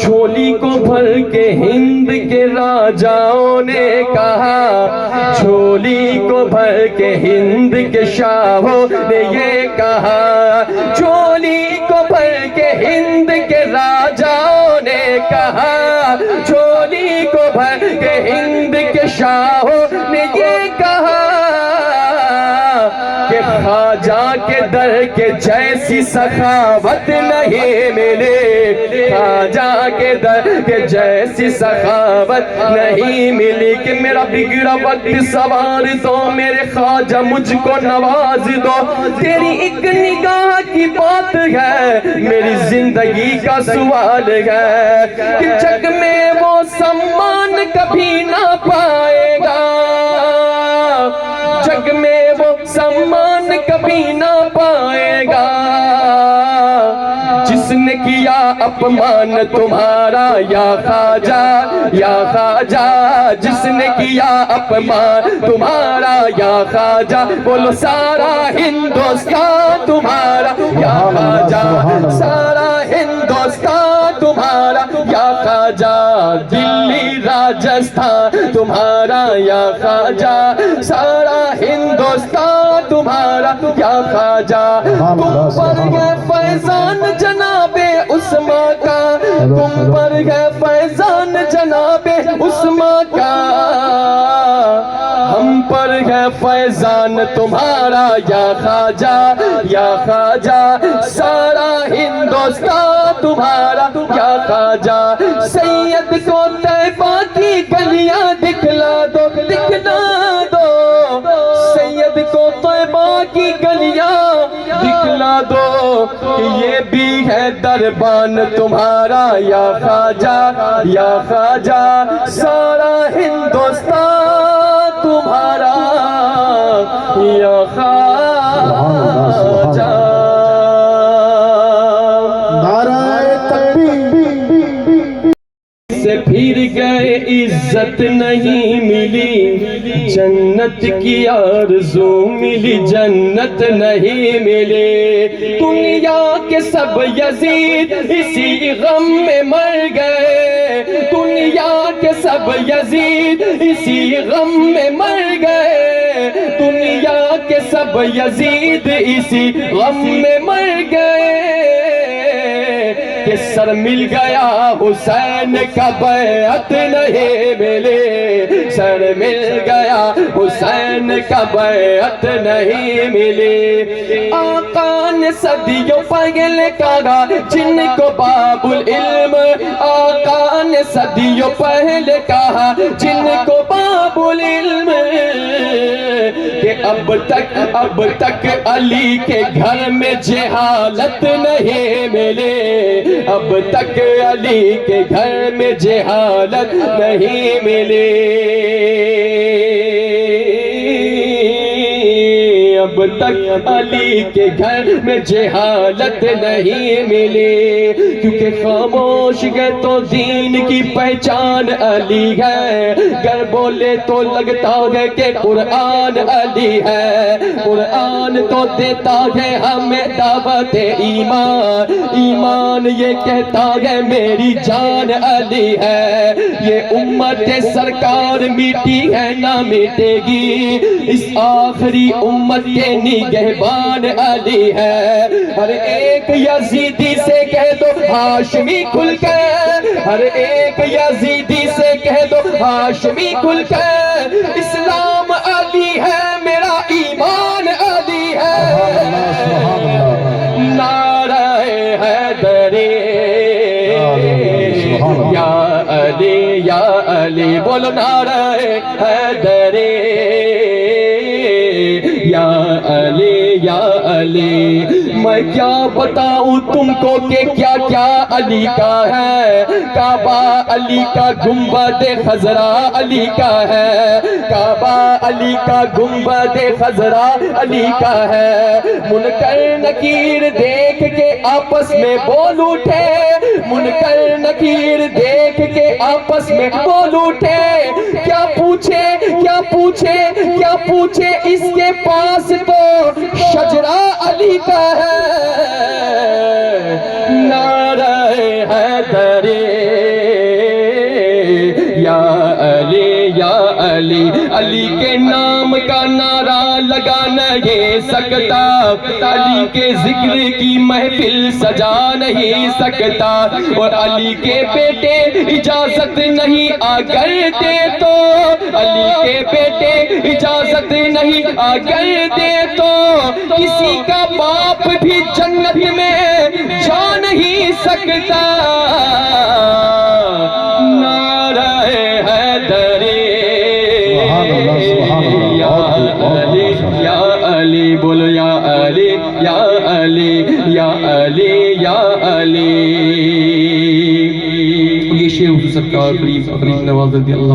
جھولی کو بھر کے ہند کے راجاؤں نے کہا، جھولی کو بھر کے ہند کے شاہوں نے یہ کہا، جھولی کو بھر کے ہند کے راجاؤں نے کہا، جھولی کو بھر کے ہند کے شاہوں نے یہ کہا کہ خواجہ کے در کے جیسی سخاوت نہیں ملے، خواجہ کے در کے جیسی سخاوت نہیں ملی، کہ میرا بگڑا وقت سوار دو میرے خواجہ مجھ کو نواز دو، تیری ایک نگاہ کی بات ہے میری زندگی کا سوال ہے، کہ جگ میں وہ سمان کبھی نہ پائے گا، جگ میں وہ سمان کبھی نہ پائے گا جس نے کیا اپمان تمہارا یا خواجہ، یا خواجہ جس نے کیا اپمان تمہارا یا خواجہ، بولو سارا ہندوستان تمہارا یا خواجہ، سارا ہندوستان تمہارا یا خواجہ، دلی راجستھان تمہارا یا خواجہ، سارا ہندوستان تمہارا یا خواجہ، تم پر ہے فیضان جناب عثمان کا، تم پر ہے فیضان جناب عثمان کا، ہم پر ہے فیضان تمہارا یا خواجہ، یا خواجہ، سارا ہندوستان تمہارا یا خواجہ، سید کو طیبہ کی گلیاں دکھلا دو، دکھلا دو، سید کو طیبہ کی گلیاں دکھلا دو، کہ یہ بھی ہے دربان تمہارا یا خواجہ، یا خواجہ، سارا ہندوستان تمہارا یا خواجہ۔ سے پھر گئے عزت نہیں ملی، جنت کی آرزو ملی جنت نہیں ملے، دنیا کے سب یزید اسی غم میں مر گئے، دنیا کے سب یزید اسی غم میں مر گئے، دنیا کے سب یزید اسی غم میں مر گئے، کہ سر مل گیا حسین کا بیعت نہیں ملے، سر مل گیا حسین کا بیعت نہیں ملے، آقا نے صدیوں پہلے کہا جن کو باب العلم، آقا نے صدیوں پہلے کہا جن کو باب العلم، کہ اب تک علی کے گھر میں جہالت نہیں ملے، اب تک علی کے گھر میں جہالت نہیں ملے، اب تک علی کے گھر میں جہالت نہیں ملے، کیونکہ خاموش گئے تو دین کی پہچان علی ہے، گر بولے تو لگتا ہے کہ قرآن علی ہے، قرآن تو دیتا ہے ہمیں دعوت ایمان، ایمان یہ کہتا ہے میری جان علی ہے، یہ امت سرکار میٹی ہے نہ مٹے گی، اس آخری امت کے نگہبان علی ہے، ہر ایک یزیدی سے کہہ دو ہاشمی کھل کے، ہر ایک یزیدی سے کہہ دو ہاشمی کھل کے، اسلام علی ہے میرا ایمان علی ہے، نعرہ حیدری یا علی یا علی، بولو نعرہ حیدری یا علی یا علی، میں کیا بتاؤں تم کو کہ کیا کیا علی کا ہے، کعبہ علی کا گنبد خضرا علی کا ہے، کعبہ علی کا گنبد خضرا علی کا ہے، منکر نکیر دیکھ کے آپس میں بول اٹھے، منکر نکیر دیکھ کے آپس میں بول اٹھے، کیا پوچھے کیا پوچھے کیا پوچھے، اس کے پاس تو شجرہ علی کا ہے، نعرہ حیدری نہیں سکتا، علی کے ذکر کی محفل سجا نہیں سکتا، اور علی کے بیٹے اجازت نہیں اگر دے تو، علی کے بیٹے اجازت نہیں اگر دے تو، کسی کا باپ بھی جنت میں جا نہیں سکتا۔ نعرہ حیدری یا علی یا علی، بولو یا علی یا علی یا علی یا علی۔ یہ شعر حضور سرکار غریب نواز رضی اللہ